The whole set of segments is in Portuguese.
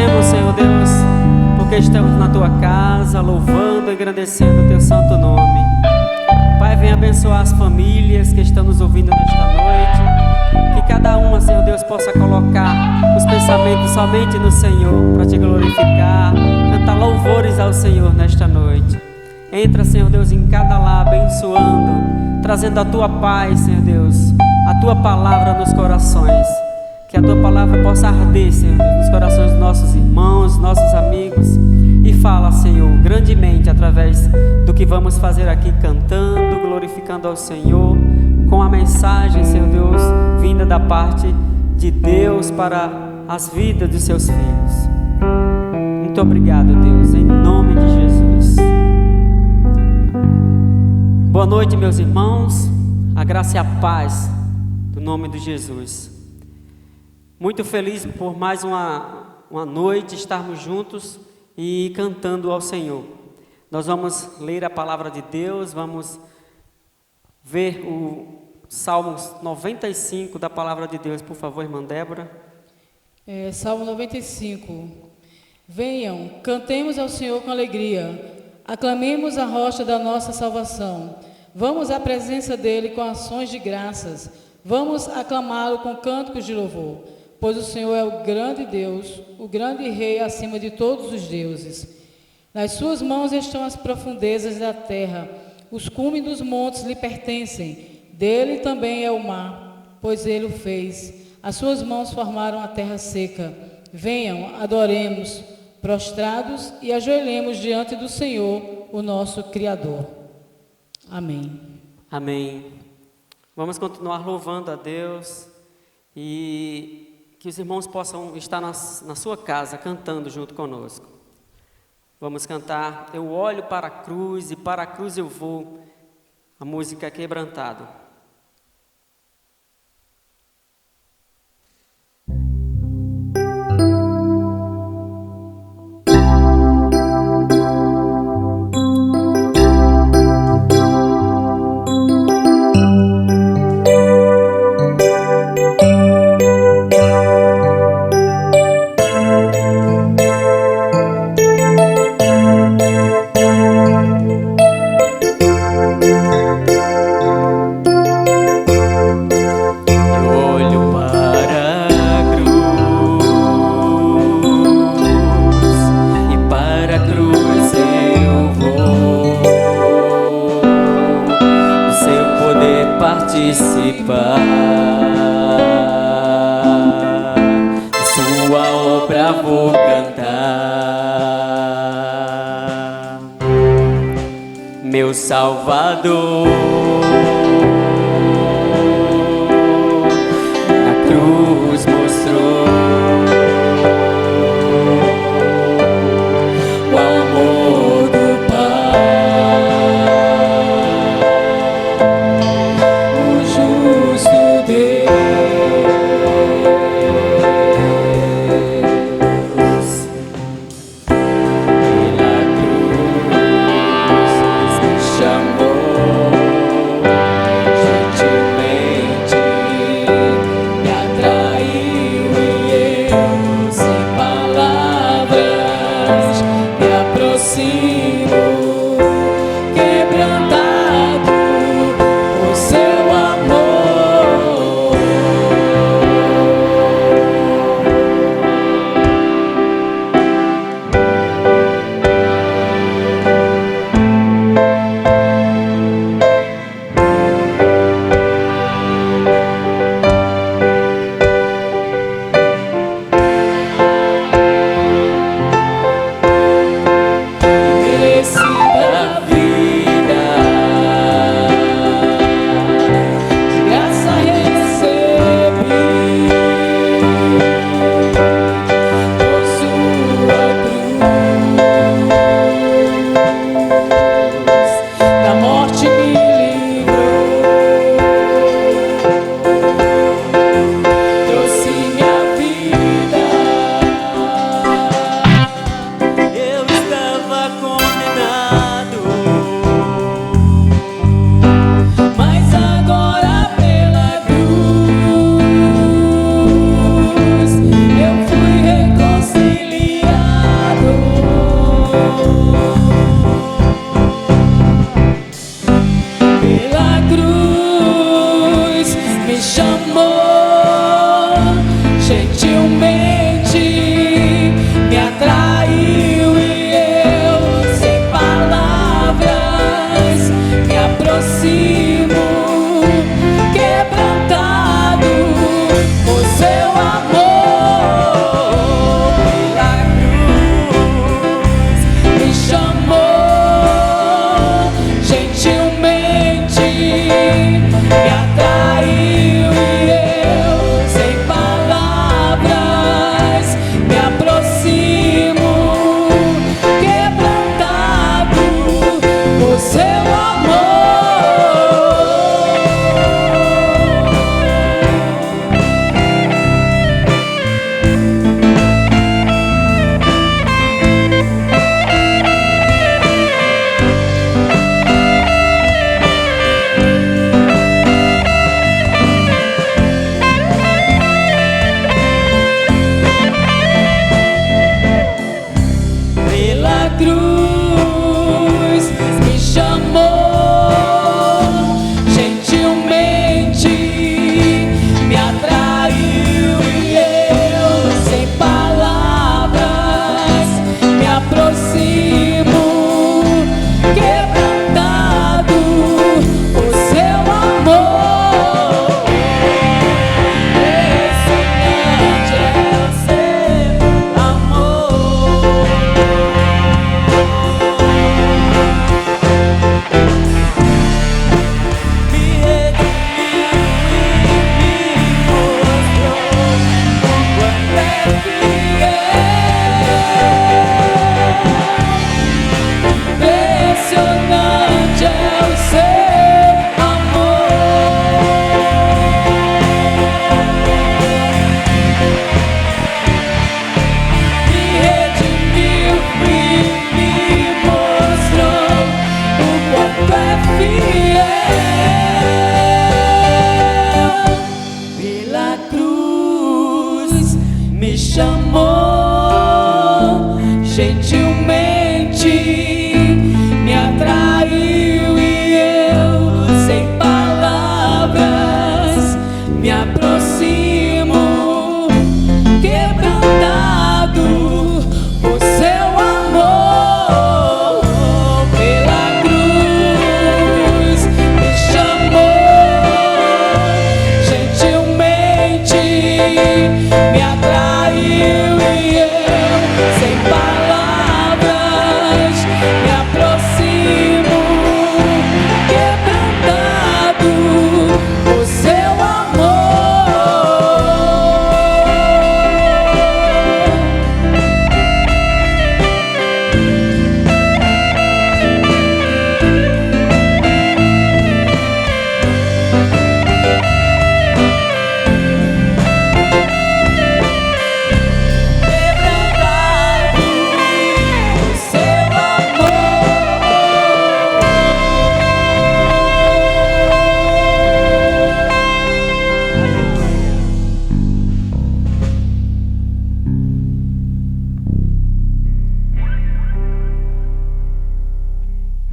agradecemos, Senhor Deus, porque estamos na Tua casa, louvando e engrandecendo o Teu santo nome. Pai, vem abençoar as famílias que estão nos ouvindo nesta noite. Que cada uma, Senhor Deus, possa colocar os pensamentos somente no Senhor, para Te glorificar, cantar louvores ao Senhor nesta noite. Entra, Senhor Deus, em cada lar, abençoando, trazendo a Tua paz, Senhor Deus, a Tua palavra nos corações. Que a Tua palavra possa arder, Senhor Deus, nos corações dos nossos irmãos, nossos amigos. E fala, Senhor, grandemente através do que vamos fazer aqui, cantando, glorificando ao Senhor, com a mensagem, Senhor Deus, vinda da parte de Deus para as vidas dos Seus filhos. Muito obrigado, Deus, em nome de Jesus. Boa noite, meus irmãos, a graça e a paz do nome de Jesus. Muito feliz por mais uma noite estarmos juntos e cantando ao Senhor. Nós vamos ler a palavra de Deus, vamos ver o Salmos 95 da palavra de Deus, por favor, irmã Débora. Salmo 95. Venham, cantemos ao Senhor com alegria, aclamemos a rocha da nossa salvação. Vamos à presença dele com ações de graças, vamos aclamá-lo com cânticos de louvor. Pois o Senhor é o grande Deus, o grande Rei acima de todos os deuses. Nas suas mãos estão as profundezas da terra, os cumes dos montes lhe pertencem. Dele também é o mar, pois ele o fez. As suas mãos formaram a terra seca. Venham, adoremos, prostrados, e ajoelhemos diante do Senhor, o nosso Criador. Amém. Amém. Vamos continuar louvando a Deus e que os irmãos possam estar na sua casa cantando junto conosco. Vamos cantar Eu olho para a cruz e para a cruz eu vou, a música Quebrantado. Sua obra vou cantar, meu Salvador na cruz mostrou o amor do Pai, o justo Deus. Pela cruz me chamou gentilmente me atraiu e eu, sem palavras, me aproximo, quebrantado por seu amor. Pela cruz me chamou, gentilmente me atraiu e eu, sem palavras, me aproximo, quebrantado por seu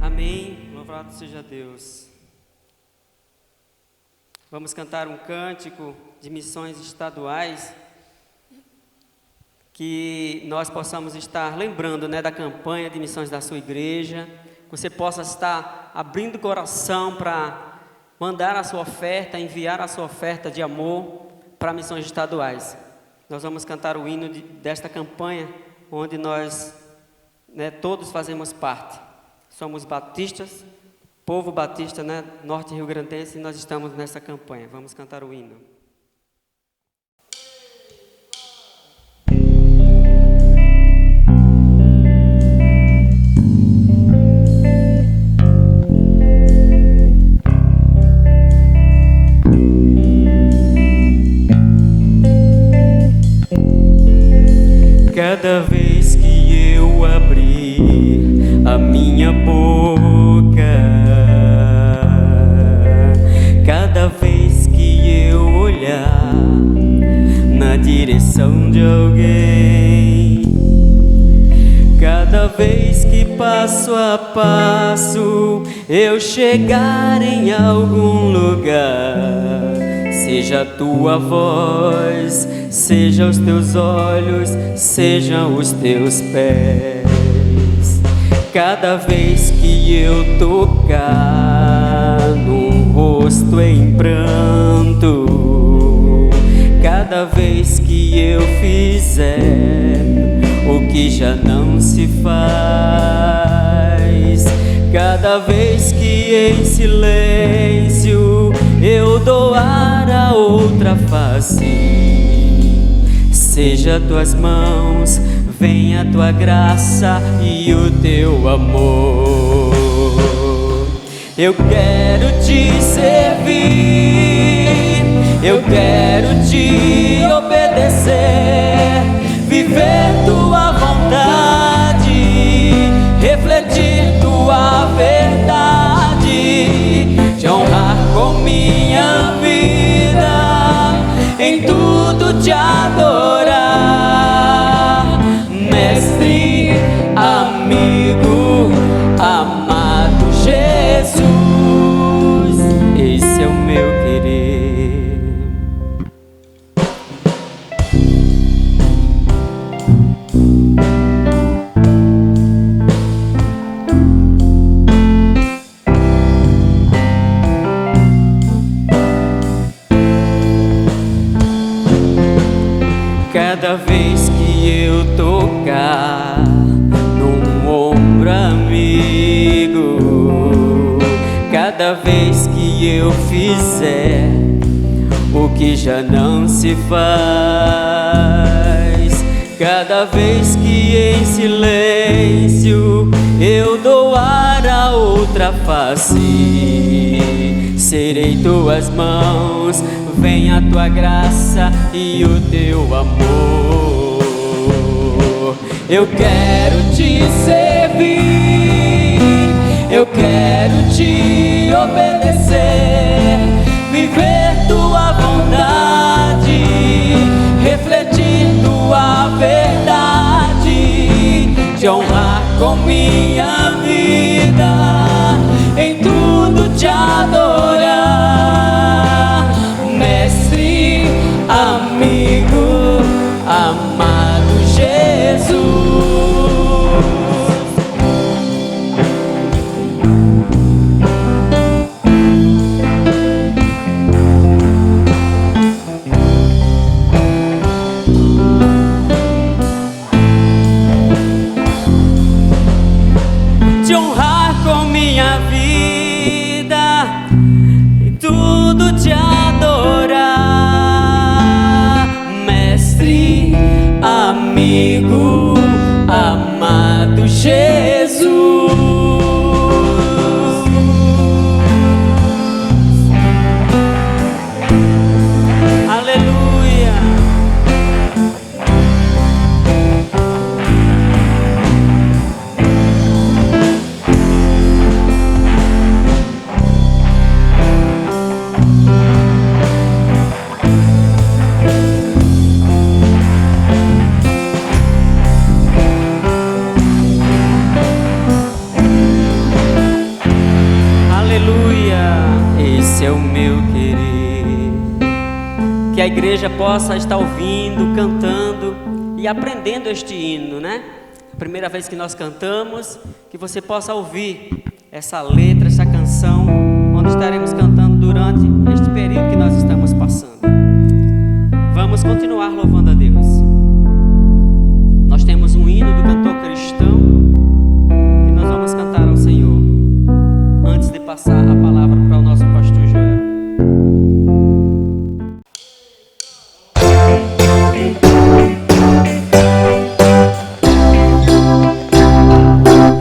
Amém. Louvado seja Deus. Vamos cantar um cântico de missões estaduais, que nós possamos estar lembrando, da campanha de missões da sua igreja, que você possa estar abrindo o coração para mandar a sua oferta, enviar a sua oferta de amor para missões estaduais. Nós vamos cantar o hino desta campanha, onde nós todos fazemos parte. Somos batistas, povo batista, norte rio-grandense, e nós estamos nessa campanha. Vamos cantar o hino. Cada vez que eu abrir a minha boca, cada vez que eu olhar na direção de alguém, cada vez que passo a passo eu chegar em algum lugar, seja a tua voz, seja os teus olhos, sejam os teus pés. Cada vez que eu tocar no rosto em pranto, cada vez que eu fizer o que já não se faz, cada vez que em silêncio eu doar a outra face, seja tuas mãos, venha a tua graça e o teu amor. Eu quero te servir, eu quero te obedecer, viver tua vontade, refletir tua verdade, te honrar com minha vida, em tudo te adorar, mestre, amigo, amado Jesus, esse é o meu querer. Cada vez que eu tocar num ombro amigo, cada vez que eu fizer o que já não se faz, cada vez que em silêncio eu doar a outra face, serei tuas mãos, vem a tua graça e o teu amor. Eu quero te servir, eu quero te obedecer, viver tua vontade, refletir tua verdade, te honrar com minha vida, em tudo te adorar, mestre, amigo, amado Jesus. Te honrar com minha vida, em tudo te adorar, mestre, amigo, amado Jesus. Aleluia. Esse é o meu querer. Que a igreja possa estar ouvindo, cantando e aprendendo este hino, né? A primeira vez que nós cantamos, que você possa ouvir essa letra, essa canção, onde estaremos cantando durante este período que nós estamos passando. Vamos continuar louvando a Deus. Nós temos um hino do cantor cristão que nós vamos cantar ao Senhor, antes de passar a palavra para o nosso pastor Joel.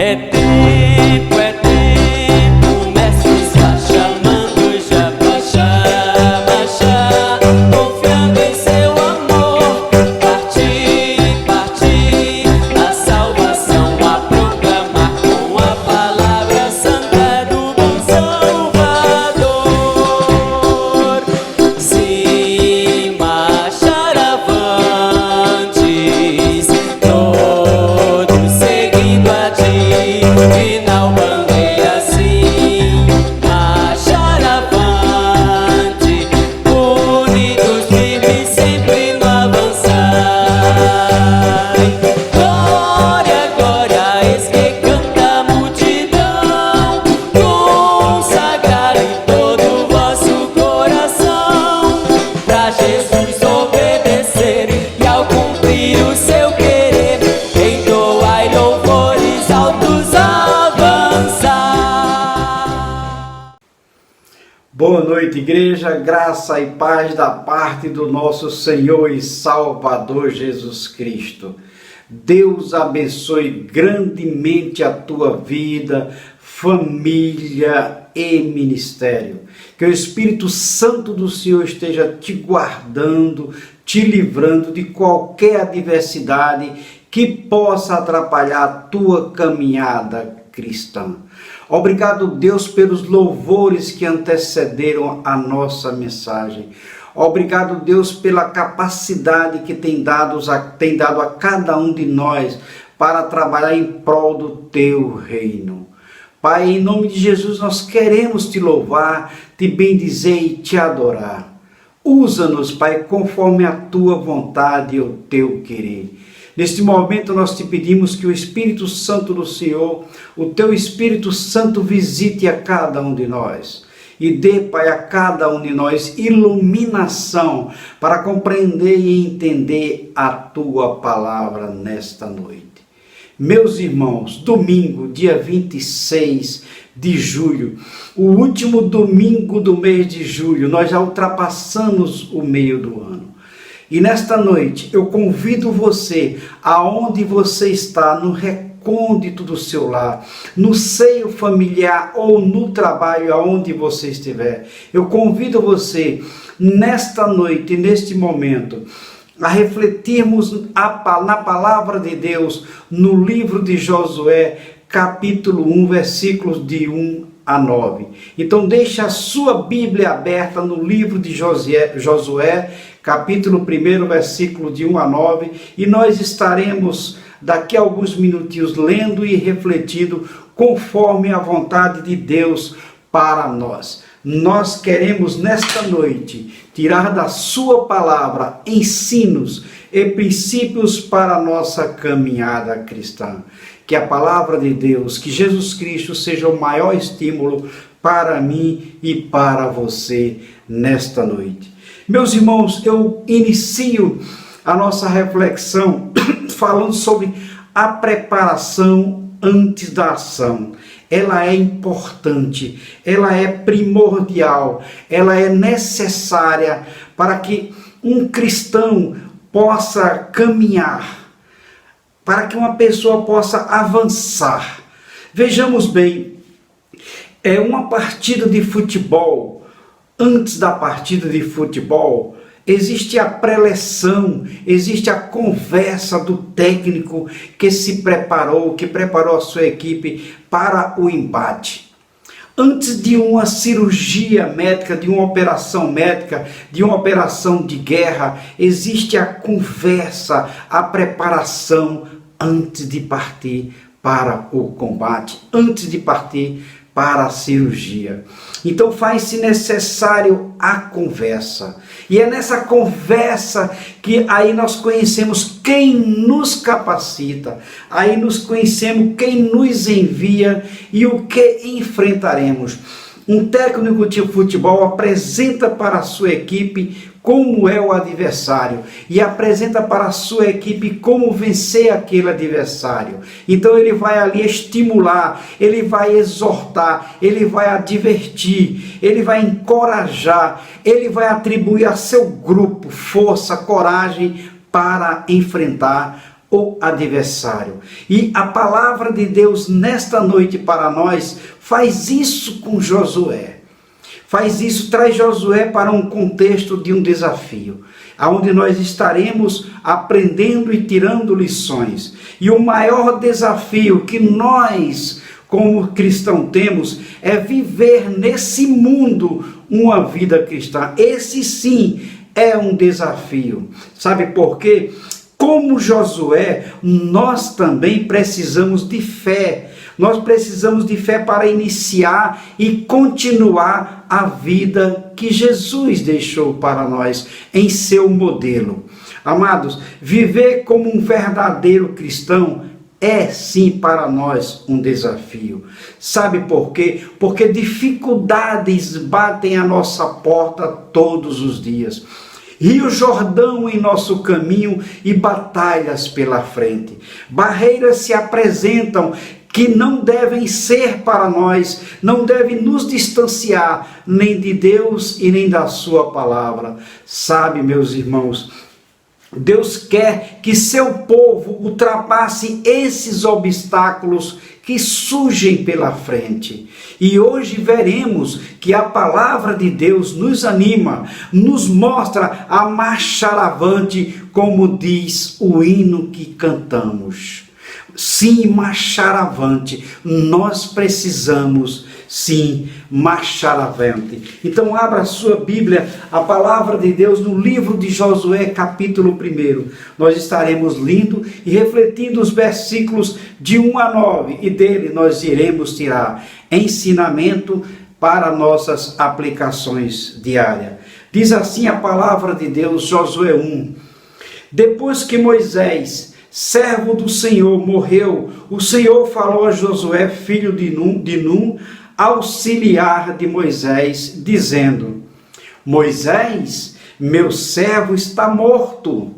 É tempo, o mestre está chamando já pra marchar, confiando em seu amor, partir, a salvação a proclamar com a palavra santa do bom Salvador. Sim, marchar avantes, todos seguindo adiante, final bandeira assim, marchar avante, unidos firmes sempre no avançar. Glória, glória, eis que canta a multidão, consagrarem todo o vosso coração, pra Jesus obedecer e ao cumprir o seu querer, entoai louvores altos avançar. Boa noite, igreja, graça e paz da parte do nosso Senhor e Salvador Jesus Cristo. Deus abençoe grandemente a tua vida, família e ministério. Que o Espírito Santo do Senhor esteja te guardando, te livrando de qualquer adversidade que possa atrapalhar a tua caminhada cristã. Obrigado, Deus, pelos louvores que antecederam a nossa mensagem. Obrigado, Deus, pela capacidade que tem dado a cada um de nós para trabalhar em prol do teu reino. Pai, em nome de Jesus, nós queremos te louvar, te bendizer e te adorar. Usa-nos, Pai, conforme a tua vontade e o teu querer. Neste momento nós te pedimos que o Espírito Santo do Senhor, o teu Espírito Santo, visite a cada um de nós e dê, Pai, a cada um de nós iluminação para compreender e entender a tua palavra nesta noite. Meus irmãos, domingo, dia 26 de julho, o último domingo do mês de julho, nós já ultrapassamos o meio do ano. E nesta noite eu convido você, aonde você está, no recôndito do seu lar, no seio familiar ou no trabalho, aonde você estiver, eu convido você nesta noite, neste momento, a refletirmos na palavra de Deus, no livro de Josué, capítulo 1, versículos de 1 a 9. Então deixe a sua Bíblia aberta no livro de Josué, capítulo 1, versículo de 1 a 9, e nós estaremos daqui a alguns minutinhos lendo e refletindo conforme a vontade de Deus para nós. Nós queremos nesta noite tirar da sua palavra ensinos e princípios para a nossa caminhada cristã. Que a palavra de Deus, que Jesus Cristo seja o maior estímulo para mim e para você nesta noite. Meus irmãos, eu inicio a nossa reflexão falando sobre a preparação antes da ação. Ela é importante, ela é primordial, ela é necessária para que um cristão possa caminhar, para que uma pessoa possa avançar. Vejamos bem, uma partida de futebol, antes da partida de futebol, existe a preleção, existe a conversa do técnico que se preparou, que preparou a sua equipe para o embate. Antes de uma cirurgia médica, de uma operação médica, de uma operação de guerra, existe a conversa, a preparação antes de partir para o combate, antes de partir para a cirurgia. Então faz-se necessário a conversa. E é nessa conversa que aí nós conhecemos quem nos capacita, aí nos conhecemos quem nos envia e o que enfrentaremos. Um técnico de futebol apresenta para a sua equipe como é o adversário e apresenta para a sua equipe como vencer aquele adversário. Então ele vai ali estimular, ele vai exortar, ele vai advertir, ele vai encorajar, ele vai atribuir a seu grupo força, coragem para enfrentar o adversário. E a palavra de Deus nesta noite para nós faz isso com Josué. Faz isso, traz Josué para um contexto de um desafio, onde nós estaremos aprendendo e tirando lições. E o maior desafio que nós, como cristãos, temos é viver nesse mundo uma vida cristã. Esse sim é um desafio. Sabe por quê? Como Josué, nós também precisamos de fé. Nós precisamos de fé para iniciar e continuar a vida que Jesus deixou para nós em seu modelo. Amados, viver como um verdadeiro cristão é sim para nós um desafio. Sabe por quê? Porque dificuldades batem à nossa porta todos os dias. Rio Jordão em nosso caminho e batalhas pela frente. Barreiras se apresentam que não devem ser para nós, não devem nos distanciar nem de Deus e nem da sua palavra. Sabe, meus irmãos, Deus quer que seu povo ultrapasse esses obstáculos que surgem pela frente. E hoje veremos que a palavra de Deus nos anima, nos mostra a marchar avante, como diz o hino que cantamos. Sim, marchar avante. Nós precisamos, sim, marchar avante. Então abra a sua Bíblia, a palavra de Deus no livro de Josué, capítulo 1. Nós estaremos lendo e refletindo os versículos de 1 a 9 e dele nós iremos tirar ensinamento para nossas aplicações diárias. Diz assim a palavra de Deus, Josué 1. Depois que Moisés, servo do Senhor, morreu, o Senhor falou a Josué, filho de Num, auxiliar de Moisés, dizendo: Moisés, meu servo está morto.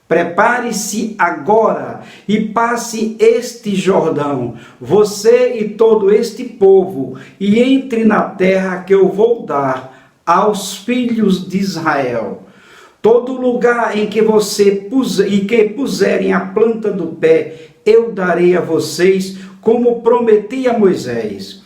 Prepare-se agora e passe este Jordão, você e todo este povo, e entre na terra que eu vou dar aos filhos de Israel. Todo lugar em que puserem a planta do pé, eu darei a vocês, como prometi a Moisés.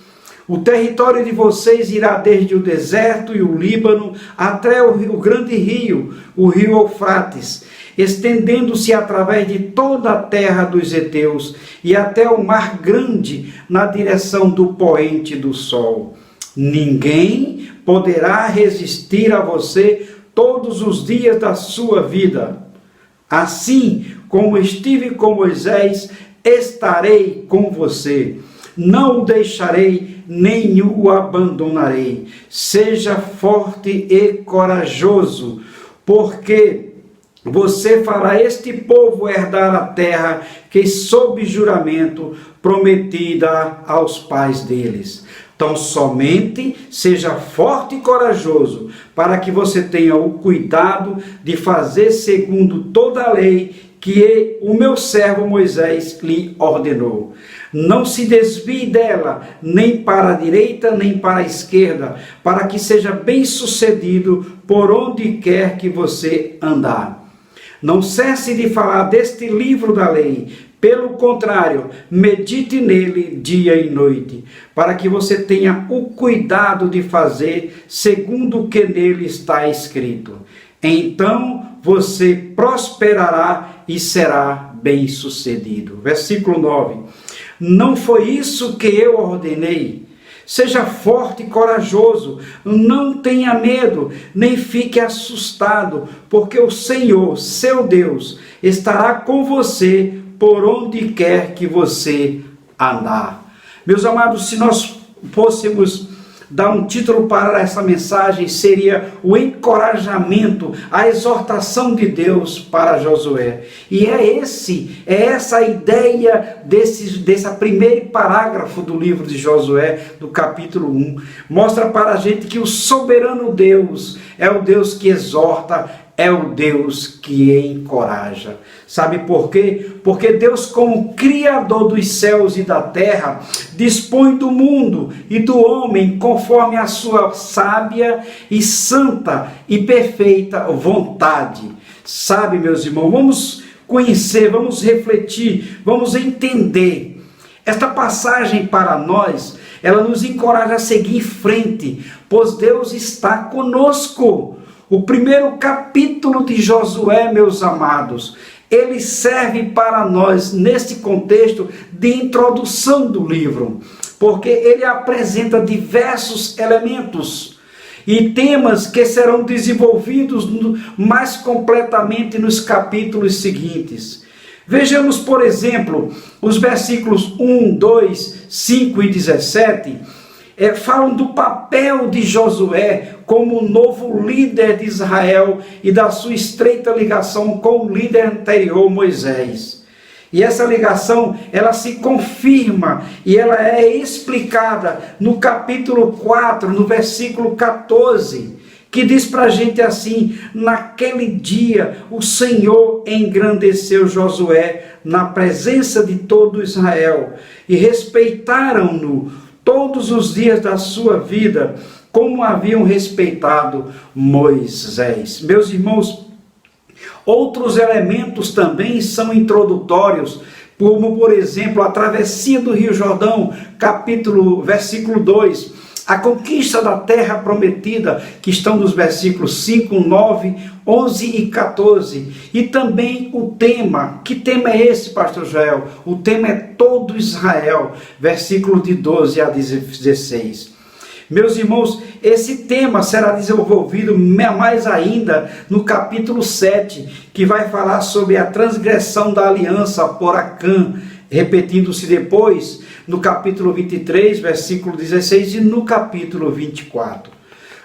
O território de vocês irá desde o deserto e o Líbano até o grande rio, o rio Eufrates, estendendo-se através de toda a terra dos heteus e até o mar grande na direção do poente do sol. Ninguém poderá resistir a você todos os dias da sua vida. Assim como estive com Moisés, estarei com você. Não o deixarei, nem o abandonarei. Seja forte e corajoso, porque você fará este povo herdar a terra que, sob juramento, prometida aos pais deles. Então, somente seja forte e corajoso, para que você tenha o cuidado de fazer segundo toda a lei que o meu servo Moisés lhe ordenou. Não se desvie dela, nem para a direita, nem para a esquerda, para que seja bem-sucedido por onde quer que você andar. Não cesse de falar deste livro da lei. Pelo contrário, medite nele dia e noite, para que você tenha o cuidado de fazer segundo o que nele está escrito. Então você prosperará e será bem-sucedido. Versículo 9. Não foi isso que eu ordenei? Seja forte e corajoso, não tenha medo, nem fique assustado, porque o Senhor, seu Deus, estará com você por onde quer que você andar. Meus amados, se nós fôssemos dar um título para essa mensagem, seria o encorajamento, a exortação de Deus para Josué. E é essa a ideia desse primeiro parágrafo do livro de Josué, do capítulo 1. Mostra para a gente que o soberano Deus é o Deus que exorta, é o Deus que encoraja. Sabe por quê? Porque Deus, como Criador dos céus e da terra, dispõe do mundo e do homem conforme a sua sábia e santa e perfeita vontade. Sabe, meus irmãos, vamos conhecer, vamos refletir, vamos entender. Esta passagem para nós, ela nos encoraja a seguir em frente, pois Deus está conosco. O primeiro capítulo de Josué, meus amados, ele serve para nós neste contexto de introdução do livro, porque ele apresenta diversos elementos e temas que serão desenvolvidos mais completamente nos capítulos seguintes. Vejamos, por exemplo, os versículos 1, 2, 5 e 17, falam do papel de Josué como novo líder de Israel e da sua estreita ligação com o líder anterior, Moisés. E essa ligação, ela se confirma e ela é explicada no capítulo 4, no versículo 14, que diz para a gente assim: naquele dia o Senhor engrandeceu Josué na presença de todo Israel e respeitaram-no todos os dias da sua vida, como haviam respeitado Moisés. Meus irmãos, outros elementos também são introdutórios, como por exemplo a travessia do Rio Jordão, versículo 2, a conquista da terra prometida, que estão nos versículos 5, 9, 11 e 14. E também o tema. Que tema é esse, pastor Joel? O tema é todo Israel, versículo de 12 a 16. Meus irmãos, esse tema será desenvolvido mais ainda no capítulo 7, que vai falar sobre a transgressão da aliança por Acã, repetindo-se depois no capítulo 23, versículo 16 e no capítulo 24.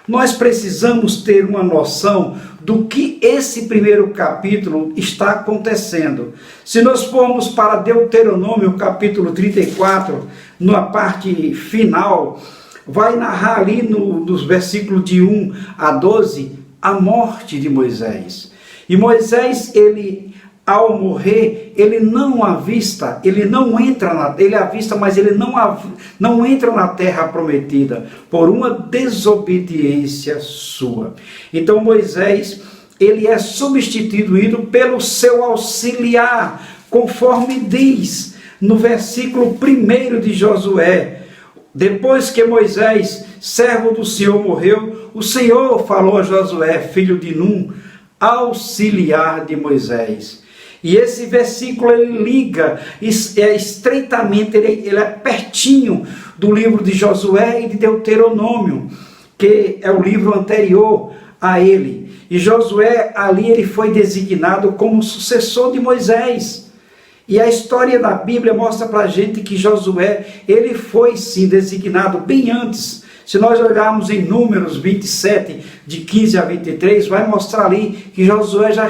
Nós precisamos ter uma noção do que esse primeiro capítulo está acontecendo. Se nós formos para Deuteronômio, capítulo 34, na parte final, vai narrar ali nos versículos de 1 a 12 a morte de Moisés. E Moisés, ao morrer, ele não avista, ele avista, mas ele não entra na terra prometida por uma desobediência sua. Então Moisés, ele é substituído pelo seu auxiliar, conforme diz no versículo 1 de Josué. Depois que Moisés, servo do Senhor, morreu, o Senhor falou a Josué, filho de Num, auxiliar de Moisés. E esse versículo ele liga estreitamente, ele é pertinho do livro de Josué e de Deuteronômio, que é o livro anterior a ele. E Josué, ali ele foi designado como sucessor de Moisés. E a história da Bíblia mostra para a gente que Josué, ele foi sim designado bem antes. Se nós olharmos em Números 27, de 15 a 23, vai mostrar ali que Josué já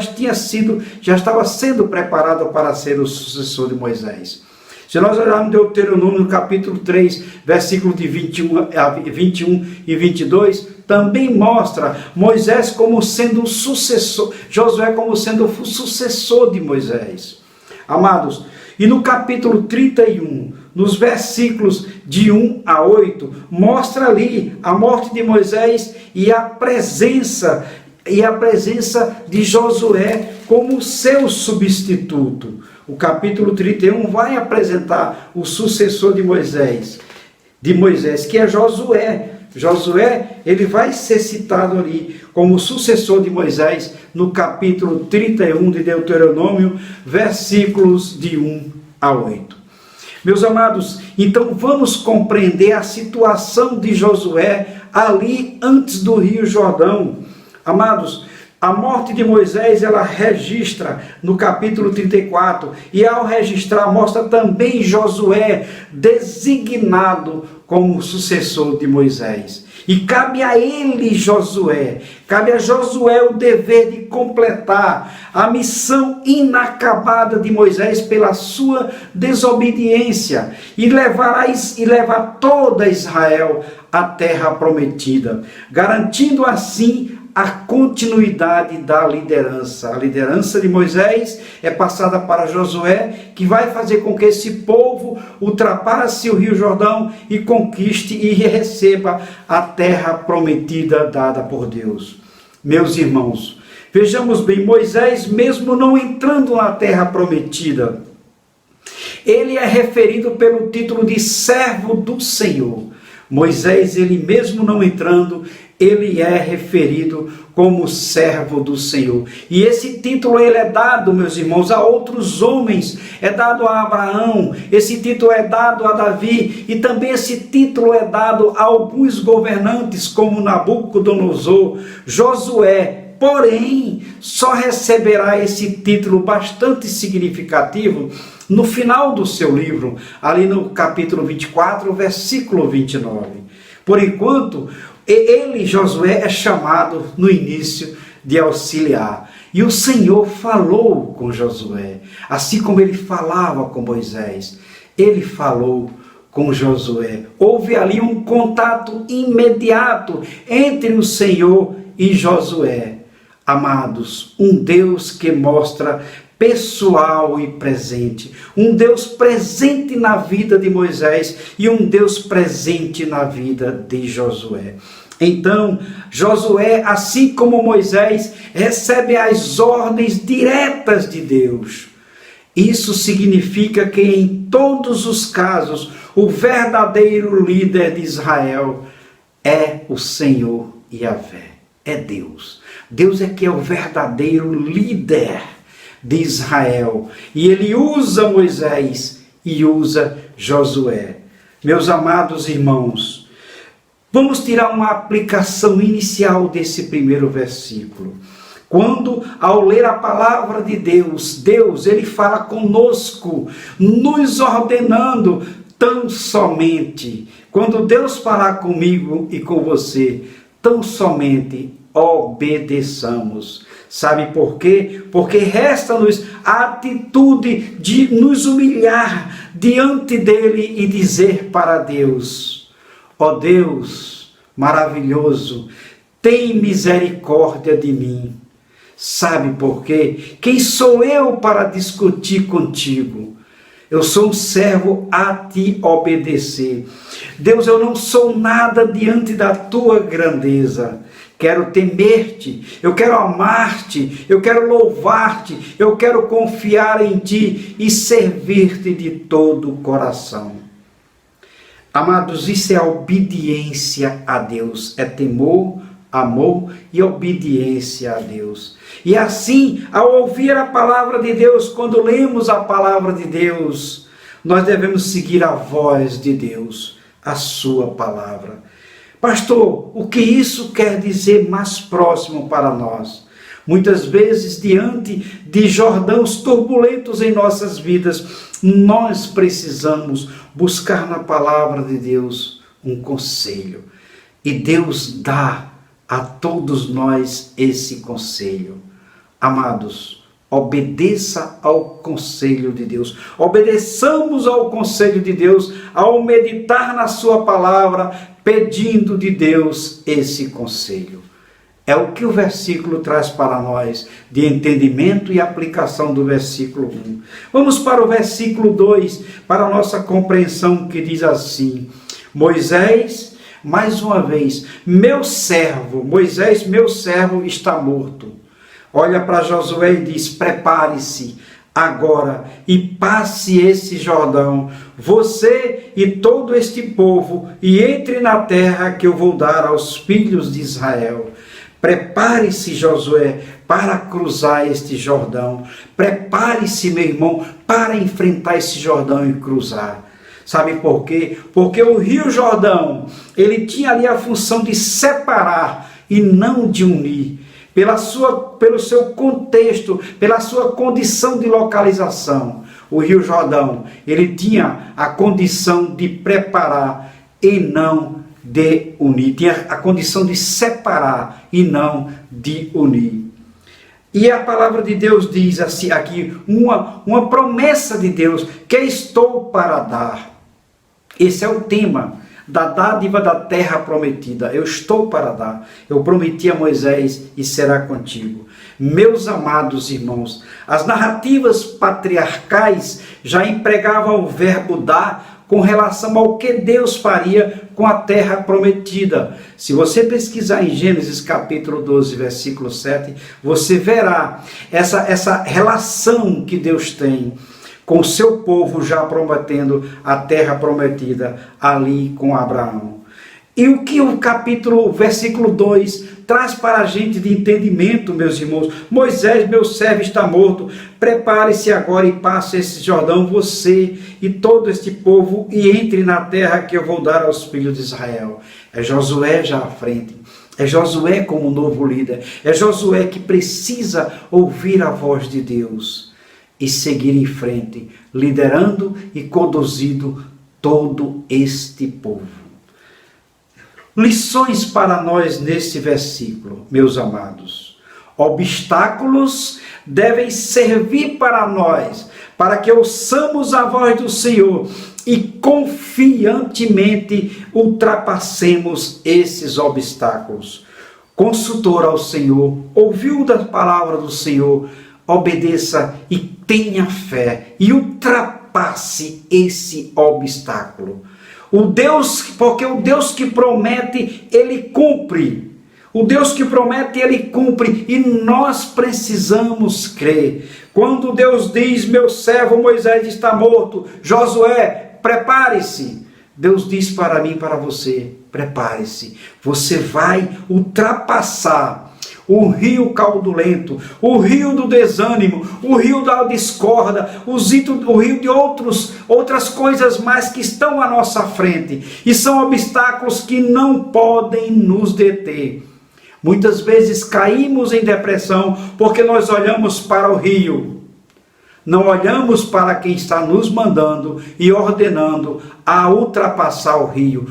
estava sendo preparado para ser o sucessor de Moisés. Se nós olharmos Deuteronômio no capítulo 3, versículo de 21 e 22, também mostra Moisés como sendo o sucessor, Josué como sendo o sucessor de Moisés. Amados, e no capítulo 31, nos versículos de 1 a 8, mostra ali a morte de Moisés e a presença de Josué como seu substituto. O capítulo 31 vai apresentar o sucessor de Moisés, que é Josué. Josué, ele vai ser citado ali como sucessor de Moisés no capítulo 31 de Deuteronômio, versículos de 1 a 8. Meus amados, então vamos compreender a situação de Josué ali antes do Rio Jordão. Amados, a morte de Moisés, ela registra no capítulo 34, e ao registrar, mostra também Josué designado como sucessor de Moisés. E cabe a Josué o dever de completar a missão inacabada de Moisés pela sua desobediência e levar toda Israel à terra prometida, garantindo assim a continuidade da liderança. A liderança de Moisés é passada para Josué, que vai fazer com que esse povo ultrapasse o Rio Jordão e conquiste e receba a terra prometida dada por Deus. Meus irmãos, vejamos bem, Moisés, mesmo não entrando na terra prometida, ele é referido pelo título de servo do Senhor. Moisés, ele mesmo não entrando, ele é referido como servo do Senhor. E esse título ele é dado, meus irmãos, a outros homens, é dado a Abraão, esse título é dado a Davi, e também esse título é dado a alguns governantes, como Nabucodonosor. Josué, porém, só receberá esse título bastante significativo no final do seu livro, ali no capítulo 24, versículo 29. Por enquanto, ele, Josué, é chamado no início de auxiliar. E o Senhor falou com Josué, assim como ele falava com Moisés. Ele falou com Josué. Houve ali um contato imediato entre o Senhor e Josué. Amados, um Deus que mostra pessoal e presente, um Deus presente na vida de Moisés e um Deus presente na vida de Josué. Então, Josué, assim como Moisés, recebe as ordens diretas de Deus. Isso significa que em todos os casos, o verdadeiro líder de Israel é o Senhor Yahvé, é Deus. Deus é que é o verdadeiro líder de Israel, e ele usa Moisés e usa Josué. Meus amados irmãos, vamos tirar uma aplicação inicial desse primeiro versículo. Quando, ao ler a palavra de Deus, ele fala conosco, nos ordenando tão somente. Quando Deus falar comigo e com você, tão somente obedeçamos. Sabe por quê? Porque resta-nos a atitude de nos humilhar diante dele e dizer para Deus: ó Deus maravilhoso, tem misericórdia de mim. Sabe por quê? Quem sou eu para discutir contigo? Eu sou um servo a te obedecer. Deus, eu não sou nada diante da tua grandeza. Quero temer-te, eu quero amar-te, eu quero louvar-te, eu quero confiar em ti e servir-te de todo o coração. Amados, isso é a obediência a Deus, é temor, amor e obediência a Deus. E assim, ao ouvir a palavra de Deus, quando lemos a palavra de Deus, nós devemos seguir a voz de Deus, a sua palavra. Pastor, o que isso quer dizer mais próximo para nós? Muitas vezes, diante de Jordãos turbulentos em nossas vidas, nós precisamos buscar na palavra de Deus um conselho. E Deus dá a todos nós esse conselho. Amados, obedeça ao conselho de Deus. Obedeçamos ao conselho de Deus ao meditar na sua palavra, pedindo de Deus esse conselho. É o que o versículo traz para nós, de entendimento e aplicação do versículo 1. Vamos para o versículo 2, para a nossa compreensão, que diz assim: Moisés, mais uma vez, meu servo, Moisés, meu servo, está morto. Olha para Josué e diz: prepare-se agora e passe esse Jordão, você e todo este povo, e entre na terra que eu vou dar aos filhos de Israel. Prepare-se, Josué, para cruzar este Jordão. Prepare-se, meu irmão, para enfrentar esse Jordão e cruzar. Sabe por quê? Porque o Rio Jordão, ele tinha ali a função de separar e não de unir. Pelo seu contexto, pela sua condição de localização. O Rio Jordão, ele tinha a condição de preparar e não de unir. Tinha a condição de separar e não de unir. E a palavra de Deus diz assim, aqui, uma promessa de Deus, que estou para dar. Esse é o tema da dádiva da terra prometida. Eu estou para dar. Eu prometi a Moisés e será contigo. Meus amados irmãos, as narrativas patriarcais já empregavam o verbo dar com relação ao que Deus faria com a terra prometida. Se você pesquisar em Gênesis capítulo 12, versículo 7, você verá essa relação que Deus tem com o seu povo já prometendo a terra prometida ali com Abraão. E o que o versículo 2 traz para a gente de entendimento, meus irmãos? Moisés, meu servo, está morto. Prepare-se agora e passe esse Jordão, você e todo este povo, e entre na terra que eu vou dar aos filhos de Israel. É Josué já à frente. É Josué como novo líder. É Josué que precisa ouvir a voz de Deus e seguir em frente, liderando e conduzindo todo este povo. Lições para nós neste versículo, meus amados. Obstáculos devem servir para nós, para que ouçamos a voz do Senhor e confiantemente ultrapassemos esses obstáculos. Consultor ao Senhor, ouviu da palavra do Senhor, obedeça e tenha fé e ultrapasse esse obstáculo. Porque o Deus que promete, ele cumpre. O Deus que promete, ele cumpre, e nós precisamos crer. Quando Deus diz: meu servo Moisés está morto, Josué, prepare-se. Deus diz para mim e para você: prepare-se. Você vai ultrapassar o rio caudulento, o rio do desânimo, o rio da discórdia, o rio de outras coisas mais que estão à nossa frente. E são obstáculos que não podem nos deter. Muitas vezes caímos em depressão porque nós olhamos para o rio. Não olhamos para quem está nos mandando e ordenando a ultrapassar o rio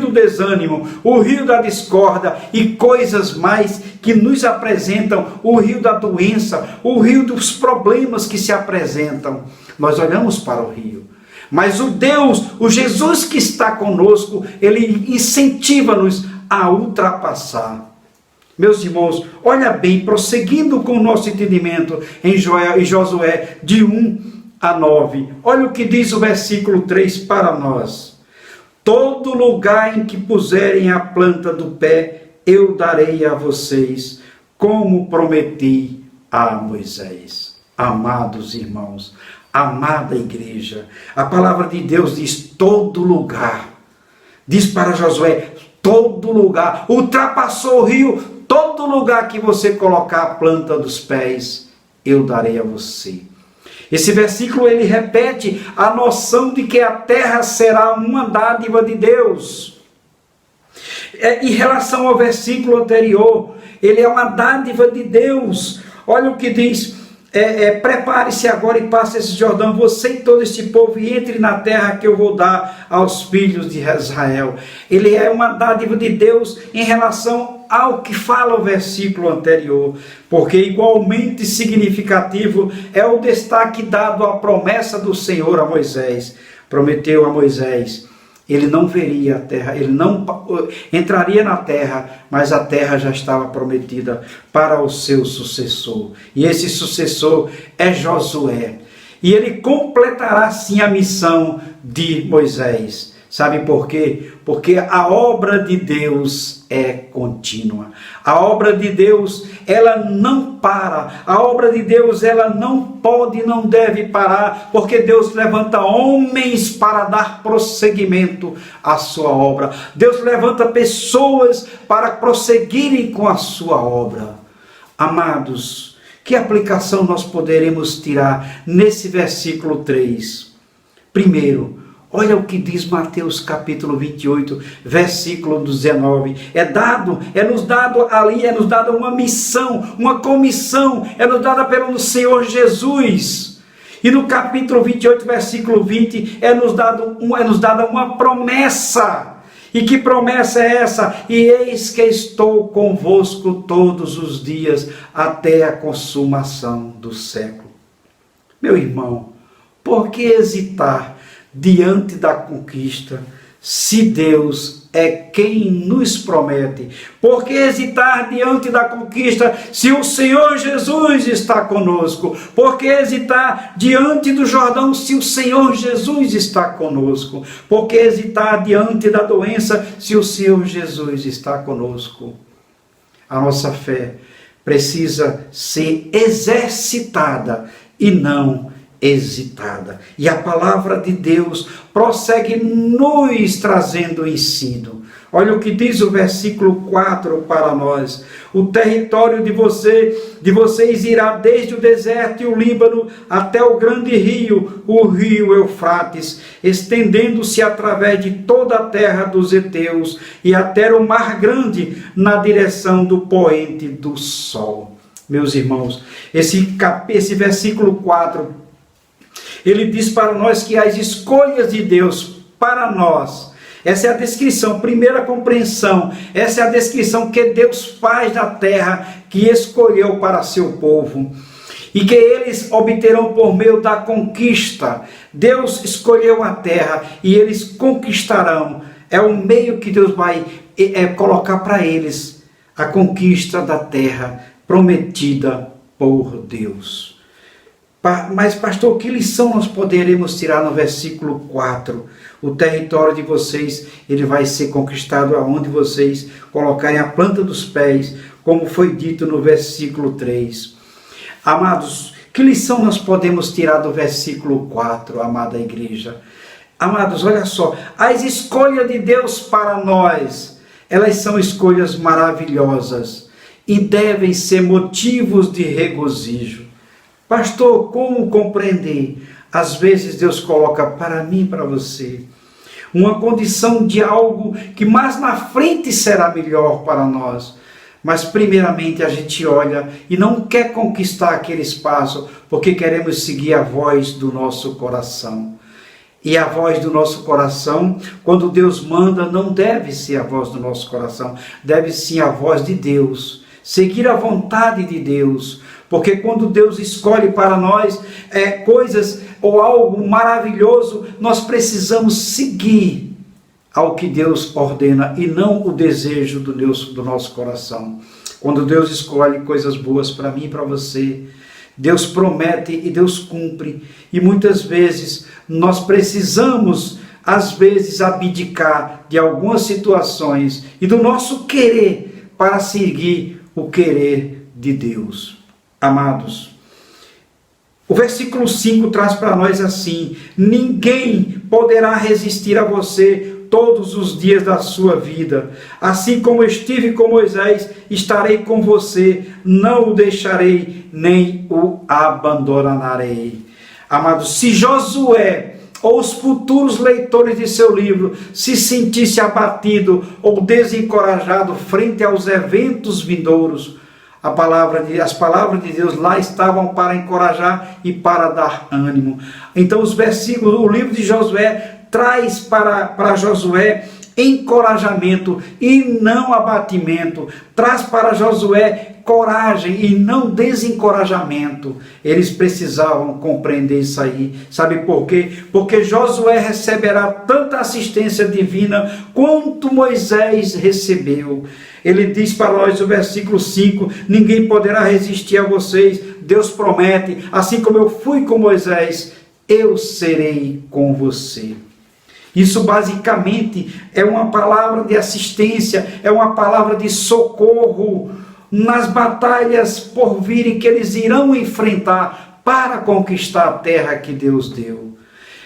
do desânimo, o rio da discórdia e coisas mais que nos apresentam, o rio da doença, o rio dos problemas que se apresentam. Nós olhamos para o rio. Mas o Jesus que está conosco, ele incentiva-nos a ultrapassar. Meus irmãos, olha bem, prosseguindo com o nosso entendimento em Josué de 1 a 9. Olha o que diz o versículo 3 para nós. Todo lugar em que puserem a planta do pé, eu darei a vocês, como prometi a Moisés. Amados irmãos, amada igreja, a palavra de Deus diz todo lugar. Diz para Josué, todo lugar, ultrapassou o rio, todo lugar que você colocar a planta dos pés, eu darei a você. Esse versículo, ele repete a noção de que a terra será uma dádiva de Deus. Em relação ao versículo anterior, ele é uma dádiva de Deus. Olha o que diz: prepare-se agora e passe esse Jordão, você e todo este povo, e entre na terra que eu vou dar aos filhos de Israel. Ele é uma dádiva de Deus em relação ao que fala o versículo anterior, porque igualmente significativo é o destaque dado à promessa do Senhor a Moisés. Prometeu a Moisés, ele não veria a terra, ele não entraria na terra, mas a terra já estava prometida para o seu sucessor. E esse sucessor é Josué. E ele completará sim a missão de Moisés. Sabe por quê? Porque a obra de Deus é contínua. A obra de Deus, ela não para. A obra de Deus, ela não pode e não deve parar, porque Deus levanta homens para dar prosseguimento à sua obra. Deus levanta pessoas para prosseguirem com a sua obra. Amados, que aplicação nós poderemos tirar nesse versículo 3? Primeiro, olha o que diz Mateus capítulo 28, versículo 19. É-nos dada uma missão, uma comissão, é-nos dada pelo Senhor Jesus. E no capítulo 28, versículo 20, é-nos dada uma promessa. E que promessa é essa? E eis que estou convosco todos os dias, até a consumação do século. Meu irmão, por que hesitar diante da conquista, se Deus é quem nos promete? Por que hesitar diante da conquista, se o Senhor Jesus está conosco? Por que hesitar diante do Jordão, se o Senhor Jesus está conosco? Por que hesitar diante da doença, se o Senhor Jesus está conosco? A nossa fé precisa ser exercitada e não hesitada. E a palavra de Deus prossegue nos trazendo ensino. Olha o que diz o versículo 4 para nós: o território de vocês irá desde o deserto e o Líbano até o grande rio, o rio Eufrates, estendendo-se através de toda a terra dos heteus e até o mar grande, na direção do poente do sol. Meus irmãos, esse versículo 4, ele diz para nós que as escolhas de Deus para nós, essa é a descrição, primeira compreensão, essa é a descrição que Deus faz da terra que escolheu para seu povo, e que eles obterão por meio da conquista. Deus escolheu a terra e eles conquistarão. É o meio que Deus vai colocar para eles, a conquista da terra prometida por Deus. Mas, pastor, que lição nós poderemos tirar no versículo 4? O território de vocês, ele vai ser conquistado aonde vocês colocarem a planta dos pés, como foi dito no versículo 3. Amados, que lição nós podemos tirar do versículo 4, amada igreja? Amados, olha só, as escolhas de Deus para nós, elas são escolhas maravilhosas e devem ser motivos de regozijo. Pastor, como compreender? Às vezes Deus coloca para mim e para você uma condição de algo que mais na frente será melhor para nós. Mas primeiramente a gente olha e não quer conquistar aquele espaço porque queremos seguir a voz do nosso coração. E a voz do nosso coração, quando Deus manda, não deve ser a voz do nosso coração, deve sim a voz de Deus. Seguir a vontade de Deus, porque quando Deus escolhe para nós coisas ou algo maravilhoso, nós precisamos seguir ao que Deus ordena e não o desejo do nosso coração. Quando Deus escolhe coisas boas para mim e para você, Deus promete e Deus cumpre. E muitas vezes nós precisamos, às vezes, abdicar de algumas situações e do nosso querer para seguir o querer de Deus. Amados, o versículo 5 traz para nós assim: ninguém poderá resistir a você todos os dias da sua vida. Assim como estive com Moisés, estarei com você, não o deixarei, nem o abandonarei. Amados, se Josué ou os futuros leitores de seu livro se sentisse abatido ou desencorajado frente aos eventos vindouros, as palavras de Deus lá estavam para encorajar e para dar ânimo. Então os versículos, o livro de Josué traz para Josué encorajamento e não abatimento, traz para Josué coragem e não desencorajamento. Eles precisavam compreender isso aí. Sabe por quê? Porque Josué receberá tanta assistência divina quanto Moisés recebeu. Ele diz para nós no versículo 5, ninguém poderá resistir a vocês. Deus promete, assim como eu fui com Moisés, eu serei com você. Isso basicamente é uma palavra de assistência, é uma palavra de socorro nas batalhas por virem que eles irão enfrentar para conquistar a terra que Deus deu.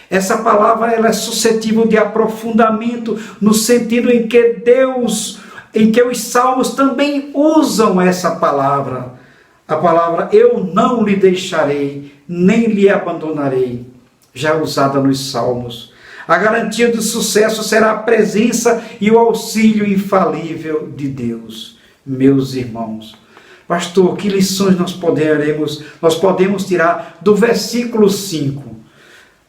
Essa palavra ela é suscetível de aprofundamento no sentido em que os salmos também usam essa palavra. A palavra eu não lhe deixarei, nem lhe abandonarei, já usada nos salmos. A garantia do sucesso será a presença e o auxílio infalível de Deus. Meus irmãos, pastor, que lições nós podemos tirar do versículo 5?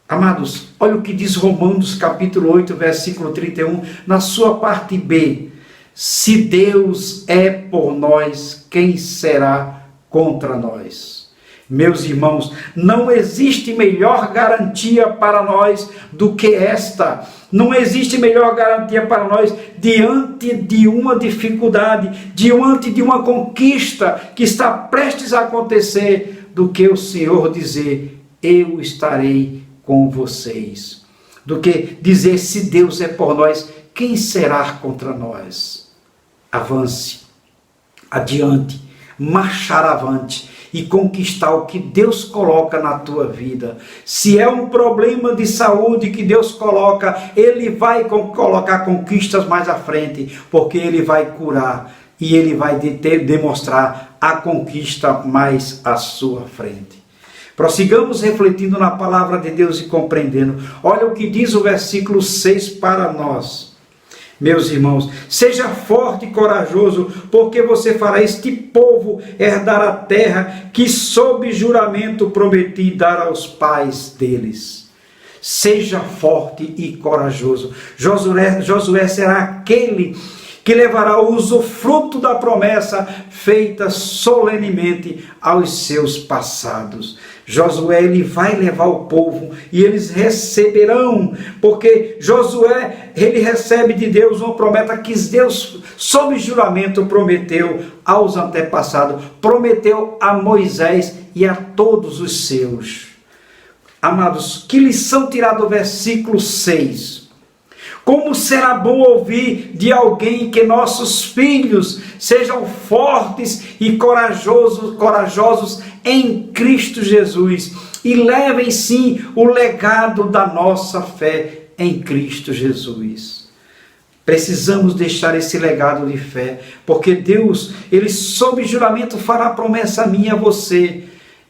Amados, olha o que diz Romanos capítulo 8, versículo 31, na sua parte B. Se Deus é por nós, quem será contra nós? Meus irmãos, não existe melhor garantia para nós do que esta. Não existe melhor garantia para nós diante de uma dificuldade, diante de uma conquista que está prestes a acontecer, do que o Senhor dizer, eu estarei com vocês. Do que dizer, se Deus é por nós, quem será contra nós? Avance, adiante, marchar avante e conquistar o que Deus coloca na tua vida. Se é um problema de saúde que Deus coloca, Ele vai colocar conquistas mais à frente, porque Ele vai curar e Ele vai demonstrar a conquista mais à sua frente. Prossigamos refletindo na palavra de Deus e compreendendo. Olha o que diz o versículo 6 para nós. Meus irmãos, seja forte e corajoso, porque você fará este povo herdar a terra que sob juramento prometi dar aos pais deles. Seja forte e corajoso. Josué será aquele que levará o usufruto da promessa feita solenemente aos seus passados. Josué, ele vai levar o povo e eles receberão, porque Josué, ele recebe de Deus uma promessa que Deus, sob juramento, prometeu aos antepassados, prometeu a Moisés e a todos os seus. Amados, que lição tirar do versículo 6? Como será bom ouvir de alguém que nossos filhos sejam fortes e corajosos em Cristo Jesus e levem sim o legado da nossa fé em Cristo Jesus. Precisamos deixar esse legado de fé, porque Deus, Ele sob juramento fará promessa minha a você,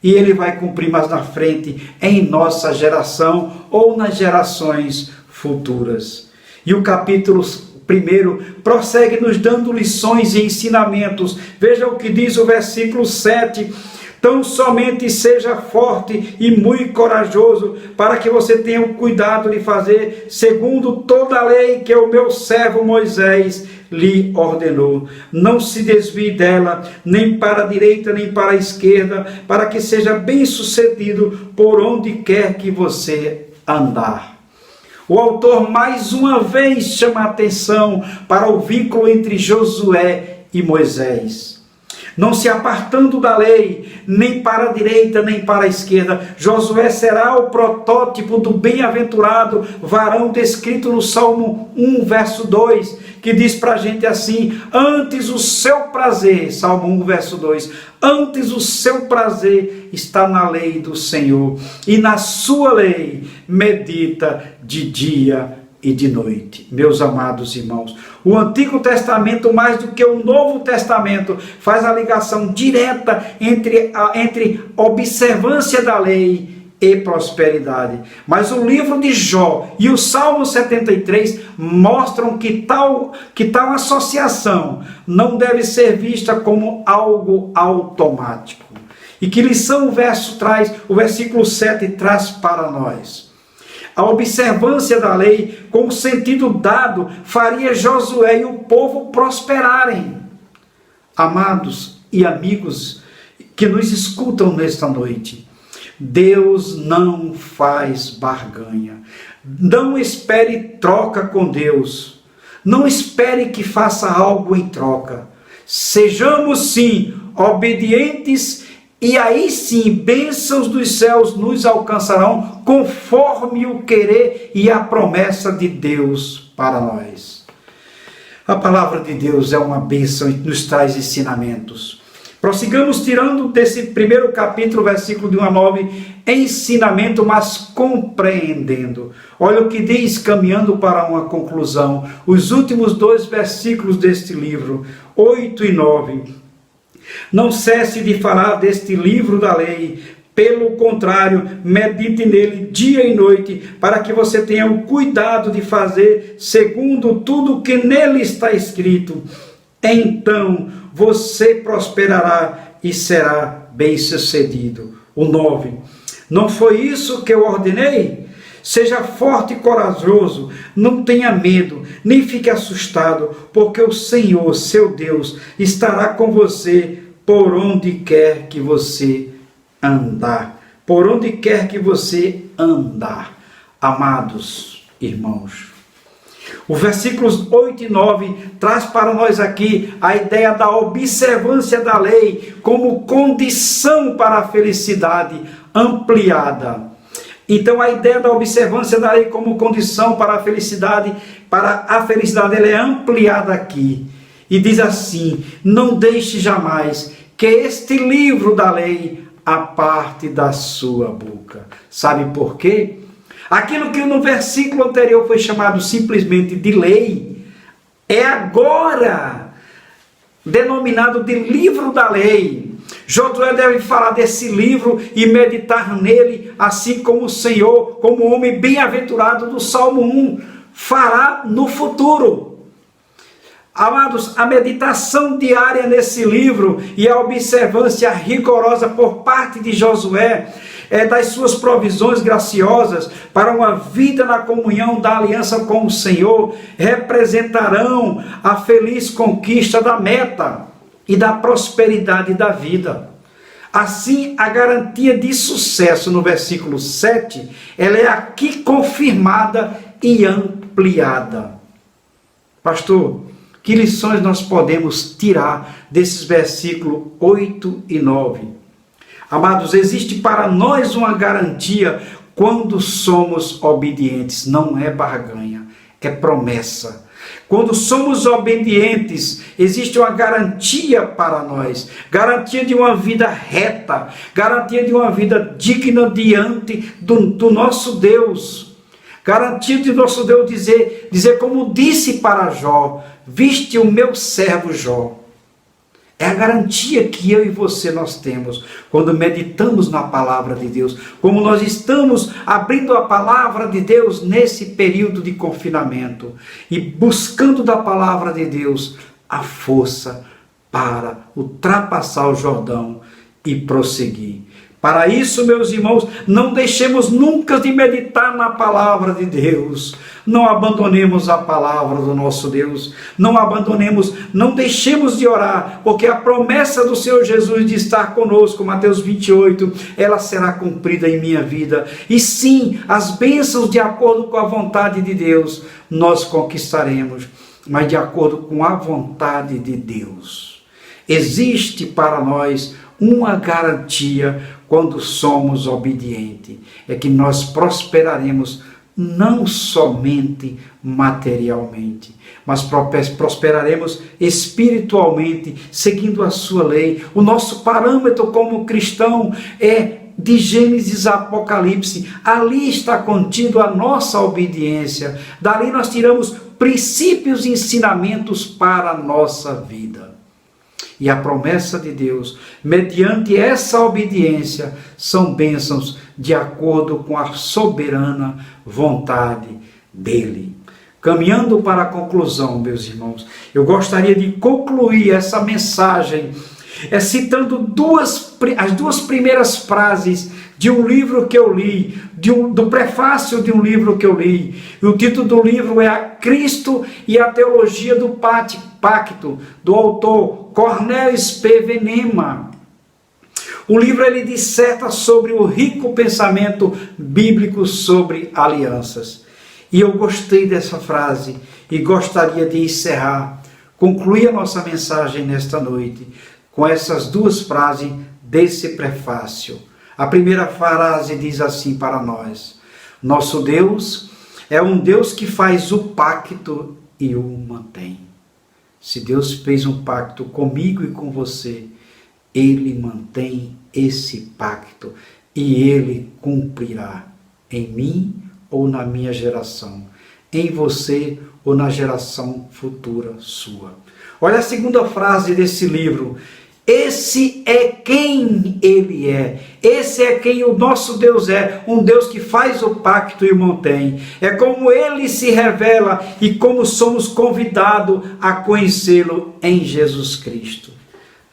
e Ele vai cumprir mais na frente em nossa geração ou nas gerações futuras. E o capítulo 1 prossegue nos dando lições e ensinamentos. Veja o que diz o versículo 7. Tão somente seja forte e muito corajoso, para que você tenha o cuidado de fazer segundo toda a lei que o meu servo Moisés lhe ordenou. Não se desvie dela, nem para a direita, nem para a esquerda, para que seja bem sucedido por onde quer que você andar. O autor mais uma vez chama a atenção para o vínculo entre Josué e Moisés. Não se apartando da lei, nem para a direita, nem para a esquerda, Josué será o protótipo do bem-aventurado varão descrito no Salmo 1, verso 2, que diz para a gente assim: antes o seu prazer, Salmo 1, verso 2, antes o seu prazer está na lei do Senhor, e na sua lei medita de dia e de noite. Meus amados irmãos, o Antigo Testamento, mais do que o Novo Testamento, faz a ligação direta entre observância da lei e prosperidade. Mas o livro de Jó e o Salmo 73 mostram que tal associação não deve ser vista como algo automático. E que lição o versículo 7 traz para nós? A observância da lei, com o sentido dado, faria Josué e o povo prosperarem. Amados e amigos que nos escutam nesta noite, Deus não faz barganha. Não espere troca com Deus. Não espere que faça algo em troca. Sejamos sim obedientes e aí sim bênçãos dos céus nos alcançarão conforme o querer e a promessa de Deus para nós. A palavra de Deus é uma bênção e nos traz ensinamentos. Prossigamos tirando desse primeiro capítulo, versículo de 1 a 9, ensinamento, mas compreendendo. Olha o que diz, caminhando para uma conclusão, os últimos 2 versículos deste livro, 8 e 9. Não cesse de falar deste livro da lei, pelo contrário, medite nele dia e noite, para que você tenha o cuidado de fazer segundo tudo o que nele está escrito. Então você prosperará e será bem-sucedido. O 9. Não foi isso que eu ordenei? Seja forte e corajoso, não tenha medo, nem fique assustado, porque o Senhor, seu Deus, estará com você por onde quer que você andar. Por onde quer que você andar. Amados irmãos, os versículos 8 e 9 traz para nós aqui a ideia da observância da lei como condição para a felicidade ampliada. Então a ideia da observância da lei como condição para a felicidade, ela é ampliada aqui. E diz assim: não deixe jamais que este livro da lei aparte da sua boca. Sabe por quê? Aquilo que no versículo anterior foi chamado simplesmente de lei, é agora denominado de livro da lei. Josué deve falar desse livro e meditar nele, assim como o Senhor, como o homem bem-aventurado do Salmo 1, fará no futuro. Amados, a meditação diária nesse livro e a observância rigorosa por parte de Josué das suas provisões graciosas para uma vida na comunhão da aliança com o Senhor, representarão a feliz conquista da meta e da prosperidade da vida. Assim, a garantia de sucesso no versículo 7, ela é aqui confirmada e ampliada. Pastor, que lições nós podemos tirar desses versículos 8 e 9? Amados, existe para nós uma garantia quando somos obedientes. Não é barganha, é promessa. Quando somos obedientes, existe uma garantia para nós. Garantia de uma vida reta. Garantia de uma vida digna diante do nosso Deus. Garantia de nosso Deus dizer como disse para Jó: viste o meu servo Jó. É a garantia que eu e você nós temos quando meditamos na palavra de Deus, como nós estamos abrindo a palavra de Deus nesse período de confinamento e buscando da palavra de Deus a força para ultrapassar o Jordão e prosseguir. Para isso, meus irmãos, não deixemos nunca de meditar na palavra de Deus. Não abandonemos a palavra do nosso Deus. Não deixemos de orar, porque a promessa do Senhor Jesus de estar conosco, Mateus 28, ela será cumprida em minha vida. E sim, as bênçãos de acordo com a vontade de Deus, nós conquistaremos, mas de acordo com a vontade de Deus. Existe para nós uma garantia quando somos obedientes, é que nós prosperaremos não somente materialmente, mas prosperaremos espiritualmente, seguindo a sua lei. O nosso parâmetro como cristão é de Gênesis a Apocalipse. Ali está contido a nossa obediência. Dali nós tiramos princípios e ensinamentos para a nossa vida. E a promessa de Deus, mediante essa obediência, são bênçãos de acordo com a soberana vontade dele. Caminhando para a conclusão, meus irmãos, eu gostaria de concluir essa mensagem citando as duas primeiras frases de um livro que eu li, do prefácio de um livro que eu li. E o título do livro é A Cristo e a Teologia do Pacto, do autor Cornelius P. Venema. O livro ele disserta sobre o rico pensamento bíblico sobre alianças. E eu gostei dessa frase e gostaria de concluir a nossa mensagem nesta noite com essas duas frases desse prefácio. A primeira frase diz assim para nós: nosso Deus é um Deus que faz o pacto e o mantém. Se Deus fez um pacto comigo e com você, Ele mantém esse pacto e Ele cumprirá em mim ou na minha geração, em você ou na geração futura sua. Olha a segunda frase desse livro. Esse é quem Ele é. Esse é quem o nosso Deus é. Um Deus que faz o pacto e o mantém. É como Ele se revela e como somos convidados a conhecê-lo em Jesus Cristo.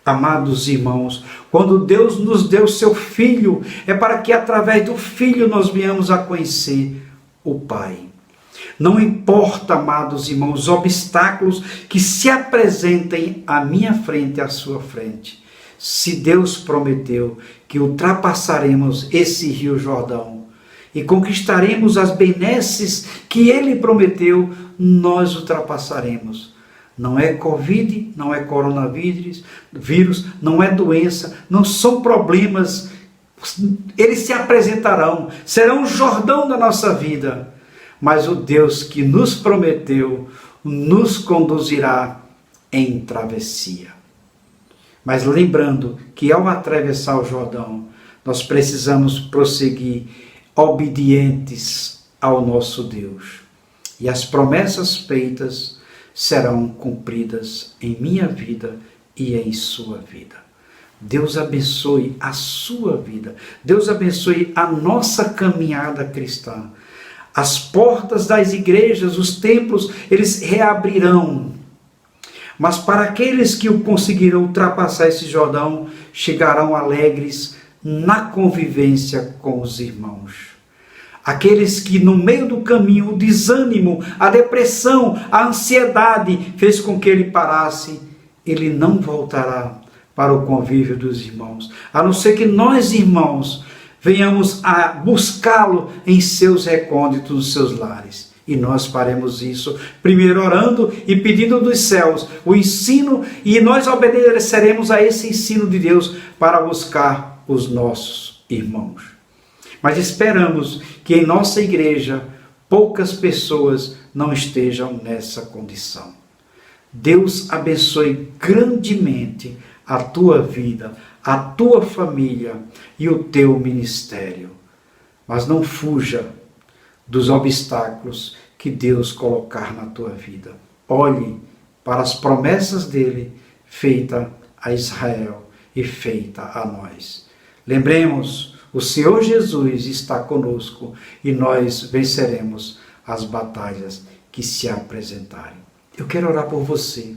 Amados irmãos, quando Deus nos deu seu Filho, é para que através do Filho nós venhamos a conhecer o Pai. Não importa, amados irmãos, os obstáculos que se apresentem à minha frente e à sua frente. Se Deus prometeu que ultrapassaremos esse Rio Jordão e conquistaremos as benesses que Ele prometeu, nós ultrapassaremos. Não é Covid, não é coronavírus, não é doença, não são problemas. Eles se apresentarão, serão o Jordão da nossa vida. Mas o Deus que nos prometeu nos conduzirá em travessia. Mas lembrando que ao atravessar o Jordão, nós precisamos prosseguir obedientes ao nosso Deus. E as promessas feitas serão cumpridas em minha vida e em sua vida. Deus abençoe a sua vida. Deus abençoe a nossa caminhada cristã. As portas das igrejas, os templos, eles reabrirão. Mas para aqueles que conseguirão ultrapassar esse Jordão, chegarão alegres na convivência com os irmãos. Aqueles que no meio do caminho, o desânimo, a depressão, a ansiedade fez com que ele parasse, ele não voltará para o convívio dos irmãos. A não ser que nós, irmãos, venhamos a buscá-lo em seus recônditos, nos seus lares. E nós faremos isso, primeiro orando e pedindo dos céus o ensino, e nós obedeceremos a esse ensino de Deus para buscar os nossos irmãos. Mas esperamos que em nossa igreja poucas pessoas não estejam nessa condição. Deus abençoe grandemente a tua vida, a tua família e o teu ministério. Mas não fuja dos obstáculos que Deus colocar na tua vida. Olhe para as promessas dele, feita a Israel e feita a nós. Lembremos, o Senhor Jesus está conosco e nós venceremos as batalhas que se apresentarem. Eu quero orar por você.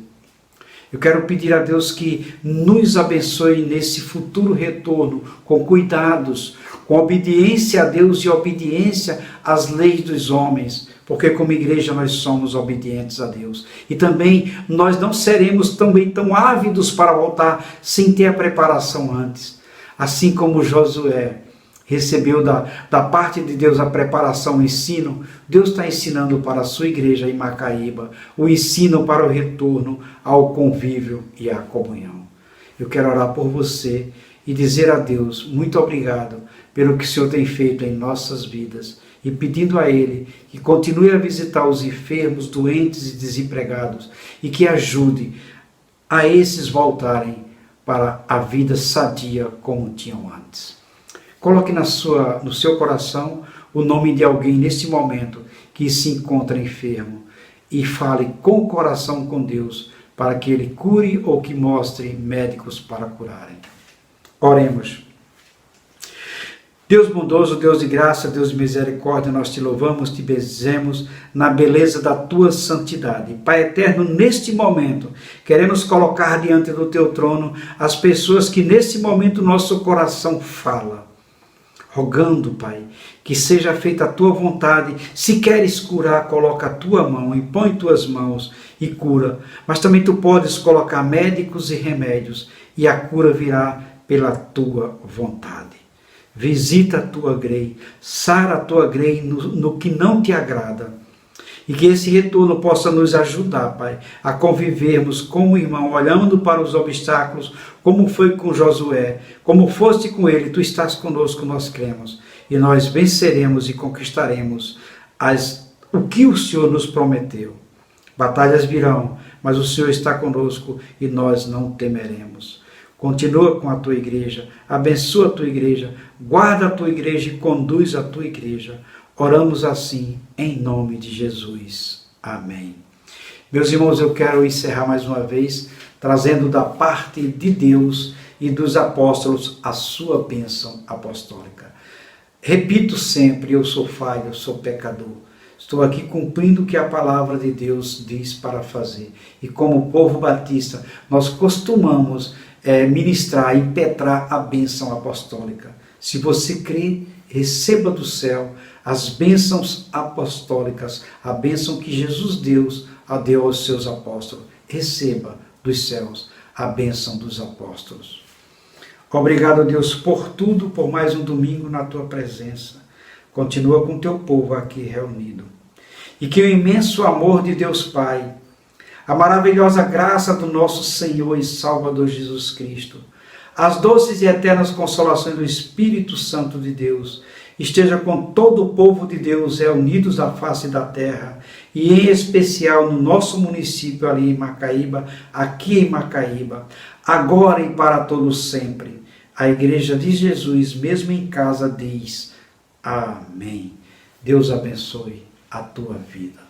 Eu quero pedir a Deus que nos abençoe nesse futuro retorno, com cuidados, com obediência a Deus e obediência às leis dos homens, porque como igreja nós somos obedientes a Deus. E também nós não seremos também tão ávidos para voltar sem ter a preparação antes. Assim como Josué recebeu da parte de Deus a preparação, o ensino, Deus está ensinando para a sua igreja em Macaíba, o ensino para o retorno ao convívio e à comunhão. Eu quero orar por você e dizer a Deus, muito obrigado pelo que o Senhor tem feito em nossas vidas, e pedindo a Ele que continue a visitar os enfermos, doentes e desempregados, e que ajude a esses voltarem para a vida sadia como tinham antes. Coloque no seu coração o nome de alguém nesse momento que se encontra enfermo e fale com o coração com Deus para que Ele cure ou que mostre médicos para curarem. Oremos. Deus bondoso, Deus de graça, Deus de misericórdia, nós te louvamos, te bendizemos na beleza da tua santidade. Pai eterno, neste momento, queremos colocar diante do teu trono as pessoas que neste momento nosso coração fala. Rogando, Pai, que seja feita a tua vontade. Se queres curar, coloca a tua mão, impõe tuas mãos e cura. Mas também tu podes colocar médicos e remédios e a cura virá pela tua vontade. Visita a tua grei, sara a tua grei no que não te agrada. E que esse retorno possa nos ajudar, Pai, a convivermos como irmão, olhando para os obstáculos, como foi com Josué, como foste com ele, tu estás conosco, nós cremos. E nós venceremos e conquistaremos o que o Senhor nos prometeu. Batalhas virão, mas o Senhor está conosco e nós não temeremos. Continua com a tua igreja, abençoa a tua igreja, guarda a tua igreja e conduz a tua igreja. Oramos assim, em nome de Jesus. Amém. Meus irmãos, eu quero encerrar mais uma vez, trazendo da parte de Deus e dos apóstolos a sua bênção apostólica. Repito sempre, eu sou falho, eu sou pecador. Estou aqui cumprindo o que a palavra de Deus diz para fazer. E como povo batista, nós costumamos ministrar, impetrar a bênção apostólica. Se você crê, receba do céu as bênçãos apostólicas, a bênção que Jesus deu aos seus apóstolos. Receba dos céus a bênção dos apóstolos. Obrigado, Deus, por tudo, por mais um domingo na tua presença. Continua com o teu povo aqui reunido. E que o imenso amor de Deus Pai, a maravilhosa graça do nosso Senhor e Salvador Jesus Cristo, as doces e eternas consolações do Espírito Santo de Deus, esteja com todo o povo de Deus reunidos à face da terra, e em especial no nosso município ali em Macaíba, aqui em Macaíba, agora e para todos sempre. A Igreja de Jesus, mesmo em casa, diz: Amém. Deus abençoe a tua vida.